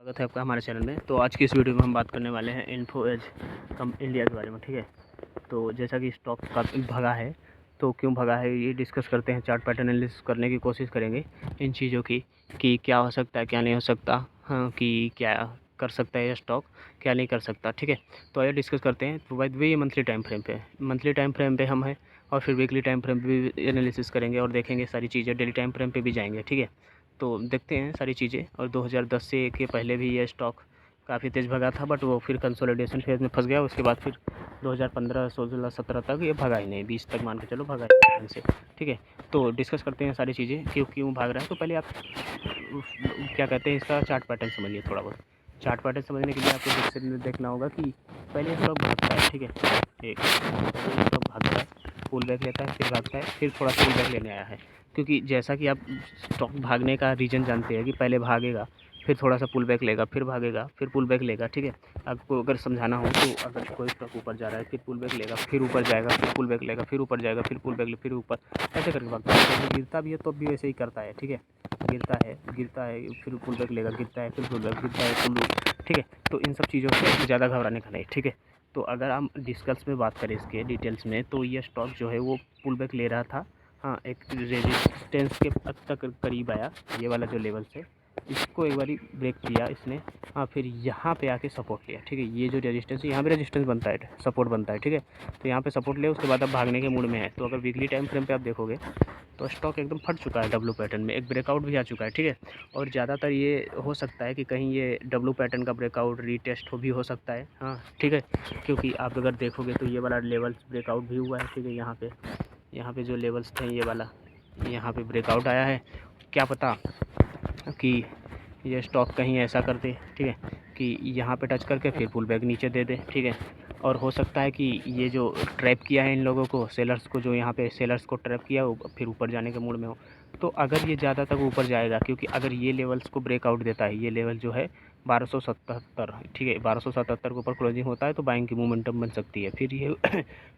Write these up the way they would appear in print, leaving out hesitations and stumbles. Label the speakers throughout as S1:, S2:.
S1: स्वागत है आपका हमारे चैनल में। तो आज की इस वीडियो में हम बात करने वाले हैं इन्फो एज कम इंडिया के बारे में। ठीक है, तो जैसा कि स्टॉक काफ़ी भगा है, तो क्यों भगा है ये डिस्कस करते हैं। चार्ट पैटर्न एनालिसिस करने की कोशिश करेंगे इन चीज़ों की कि क्या हो सकता है, क्या नहीं हो सकता, हाँ कि क्या कर सकता है ये स्टॉक, क्या नहीं कर सकता। ठीक है, तो आइए डिस्कस करते हैं। तो भाई ये मंथली टाइम फ्रेम पे हम हैं, और फिर वीकली टाइम फ्रेम पे भी एनालिसिस करेंगे और देखेंगे सारी चीज़ें। डेली टाइम फ्रेम पे भी जाएंगे। ठीक है, तो देखते हैं सारी चीज़ें। और 2010 से के पहले भी ये स्टॉक काफ़ी तेज़ भगा था, बट वो फिर कंसोलिडेशन फेज में फंस गया। उसके बाद फिर 2015, 16, 17 तक ये भगा ही नहीं, 20 तक मान के चलो भगा ही नहीं से। ठीक है, तो डिस्कस करते हैं सारी चीज़ें क्यों भाग रहा है। तो पहले आप क्या कहते हैं, इसका चार्ट पैटर्न समझिए थोड़ा बहुत। चार्ट पैटर्न समझने के लिए आपको देखना होगा कि पहले स्टॉक भागता है। ठीक है, एक स्टॉक भागता है, पुल बैक लेता है, फिर भागता है, फिर थोड़ा पुल बैक लेने आया है। क्योंकि जैसा कि आप स्टॉक भागने का रीज़न जानते हैं कि पहले भागेगा, फिर थोड़ा सा पुल बैक लेगा, फिर भागेगा, फिर पुल बैक लेगा। ठीक है, आपको अगर समझाना हो तो अगर कोई स्टॉक ऊपर जा रहा है, फिर पुल बैक लेगा, फिर ऊपर जाएगा, फिर पुल बैक लेगा, फिर ऊपर जाएगा, फिर पुल बैक ले, फिर ऊपर, ऐसे करके भागता है। जैसे गिरता भी है तो भी वैसे ही करता है। ठीक है, गिरता है फिर पुल बैक लेगा, गिरता है फिर पुल बैक, गिरता है पुल। ठीक है, तो इन सब चीज़ों से ज़्यादा घबराने का नहीं। ठीक है, तो अगर हम डिस्कस में बात करें इसके डिटेल्स में, तो ये स्टॉक जो है वो पुल बैक ले रहा था। हाँ, एक रेजिस्टेंस के तक करीब आया, ये वाला जो लेवल है इसको एक बारी ब्रेक किया इसने। हाँ, फिर यहाँ पे आके सपोर्ट लिया। ठीक है, ये जो रेजिस्टेंस है, यहाँ पे रेजिस्टेंस बनता है, सपोर्ट बनता है। ठीक है, तो यहाँ पे सपोर्ट लिया, उसके बाद अब भागने के मूड में है। तो अगर वीकली टाइम फ्रेम पे आप देखोगे तो स्टॉक एकदम फट चुका है डब्लू पैटर्न में, एक ब्रेकआउट भी आ चुका है। ठीक है, और ज़्यादातर ये हो सकता है कि कहीं ये डब्लू पैटर्न का ब्रेकआउट रीटेस्ट हो भी हो सकता है। हाँ, ठीक है, क्योंकि आप अगर देखोगे तो ये वाला लेवल्स ब्रेकआउट भी हुआ है। ठीक है, यहाँ पे जो लेवल्स थे ये वाला, यहाँ पे ब्रेकआउट आया है। क्या पता कि ये स्टॉक कहीं ऐसा कर दे, ठीक है, कि यहाँ पे टच करके फिर पुल बैक नीचे दे दे। ठीक है, और हो सकता है कि ये जो ट्रैप किया है इन लोगों को, सेलर्स को, जो यहाँ पे सेलर्स को ट्रैप किया फिर ऊपर जाने के मूड में हो। तो अगर ये ज़्यादा तक ऊपर जाएगा, क्योंकि अगर ये लेवल्स को ब्रेकआउट देता है, ये लेवल जो है 1277, ठीक है, 1277 के ऊपर क्लोजिंग होता है तो बाइंग की मोमेंटम बन सकती है। फिर ये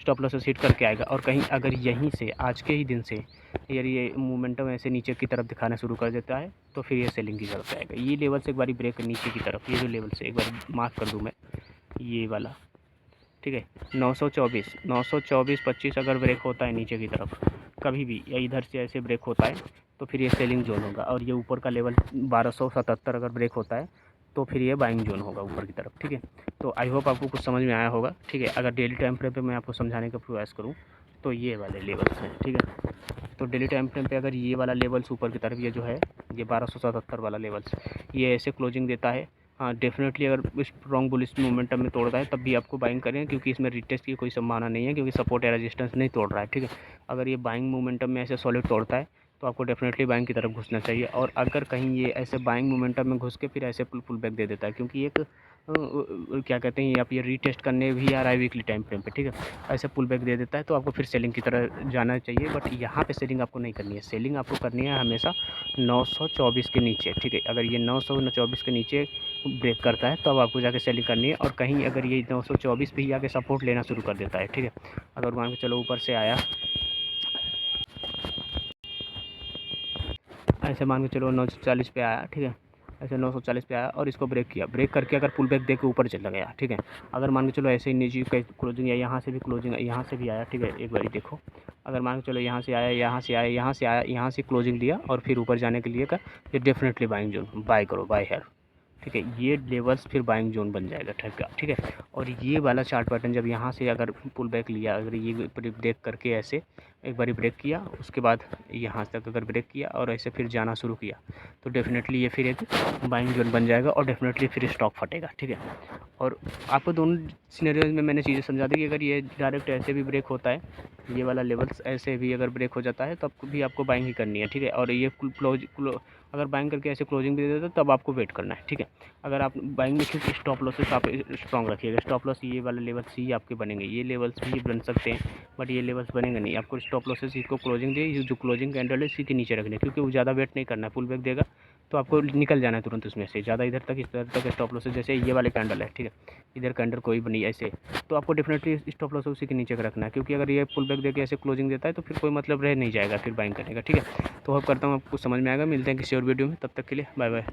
S1: स्टॉप लॉसेस हिट करके आएगा, और कहीं अगर यहीं से आज के ही दिन से यार ये मोमेंटम ऐसे नीचे की तरफ दिखाना शुरू कर देता है तो फिर ये सेलिंग की तरफ आएगा। ये लेवल से एक बारी ब्रेक नीचे की तरफ, ये जो लेवल से एक बार मार्क कर दूँ मैं, ये वाला। ठीक है, 924 अगर ब्रेक होता है नीचे की तरफ कभी भी, या इधर से ऐसे ब्रेक होता है तो फिर ये सेलिंग जोन होगा। और ये ऊपर का लेवल 1277 अगर ब्रेक होता है तो फिर ये बाइंग जोन होगा ऊपर की तरफ। ठीक है, तो आई होप आपको कुछ समझ में आया होगा। ठीक है, अगर डेली टाइम फ्रेम पे मैं आपको समझाने का प्रयास करूँ तो ये वाले लेवल्स हैं। ठीक है, तो डेली टाइम फ्रेम पे अगर ये वाला लेवल्स ऊपर की तरफ, ये जो है ये 1277 वाला लेवल्स, ये ऐसे क्लोजिंग देता है। हाँ, डेफिनेटली अगर स्ट्रॉन्ग बुलिश मोमेंटम में तोड़ता है तब भी आपको बाइंग करें, क्योंकि इसमें रिटेस्ट की कोई संभावना नहीं है, क्योंकि सपोर्ट या रेजिस्टेंस नहीं तोड़ रहा है। ठीक है, अगर ये बाइंग मोमेंटम में ऐसे सॉलिड तोड़ता है तो आपको डेफिनेटली बाइंग की तरफ घुसना चाहिए। और अगर कहीं ये ऐसे बाइंग मोमेंटम में घुस के फिर ऐसे पुल बैक दे देता है, क्योंकि एक क्या कहते हैं, आप ये रीटेस्ट करने भी आ रहा है वीकली टाइम फ्रेम पे। ठीक है, ऐसे पुल बैक दे देता है तो आपको फिर सेलिंग की तरह जाना चाहिए। बट यहाँ पे सेलिंग आपको नहीं करनी है, सेलिंग आपको करनी है हमेशा 924 के नीचे। ठीक है, अगर ये 924 के नीचे ब्रेक करता है तो अब आपको जाके सेलिंग करनी है। और कहीं अगर ये 924 पे ही आके सपोर्ट लेना शुरू कर देता है, ठीक है, अगर मान के चलो ऊपर से आया, ऐसे मान के चलो 940 पे आया, ठीक है, ऐसे 940 पे आया और इसको ब्रेक किया, ब्रेक करके अगर पुल बैक दे के ऊपर चला गया, ठीक है, अगर मान के चलो ऐसे ही नीचे का क्लोजिंग या यहाँ से भी क्लोजिंग, यहाँ से भी आया, ठीक है, एक बारी देखो, अगर मान के चलो यहाँ से आया, यहाँ से आया, यहाँ से आया, यहाँ से क्लोजिंग दिया और फिर ऊपर जाने के लिए का, ये डेफिनेटली बाइंग जोन, बाय करो, बाय हेयर। ठीक है, ये लेवल्स फिर बाइंग जोन बन जाएगा। ठीक है, और ये वाला चार्ट पैटर्न जब यहाँ से अगर पुल बैक लिया, अगर ये ब्रेक करके ऐसे एक बारी ब्रेक किया, उसके बाद यहाँ तक अगर ब्रेक किया और ऐसे फिर जाना शुरू किया तो डेफिनेटली ये फिर एक बाइंग जोन बन जाएगा और डेफिनेटली फिर स्टॉक फटेगा। ठीक है, और आपको दोनों सिनेरियोज में मैंने चीज़ें समझा दी कि अगर ये डायरेक्ट ऐसे भी ब्रेक होता है, ये वाला लेवल्स ऐसे भी अगर ब्रेक हो जाता है तब भी आपको बाइंग ही करनी है। ठीक है, और ये अगर बाइंग करके ऐसे क्लोजिंग भी दे देता तब आपको वेट करना है। ठीक है, अगर आप बाइंग में क्योंकि स्टॉप लॉसेस आप स्ट्रॉन्ग रखिएगा, स्टॉप लॉस ये वाले लेवल्स ही आपके बनेंगे, ये लेवल्स भी बन सकते हैं बट ये लेवल्स बनेंगे नहीं। आपको स्टॉप लॉसेस इसको क्लोजिंग दे, जो क्लोजिंग कैंडल है इसी के नीचे रखने, क्योंकि वो ज़्यादा वेट नहीं करना है, पुल बैक देगा तो आपको निकल जाना है तुरंत उसमें से, ज़्यादा इधर तक इस तरह तक स्टॉप लॉसेस, जैसे ये वाले कैंडल है, ठीक है, इधर कैंडल कोई बनी ऐसे, तो आपको डेफिनेटली स्टॉप लॉस उसी के नीचे का रखना है, क्योंकि अगर ये पुल बैक देके ऐसे क्लोजिंग देता है तो फिर कोई मतलब रह नहीं जाएगा फिर बाइंग करने का। ठीक है, तो होप करता हूँ आपको समझ में आएगा। मिलते हैं किसी और वीडियो में, तब तक के लिए बाय बाय।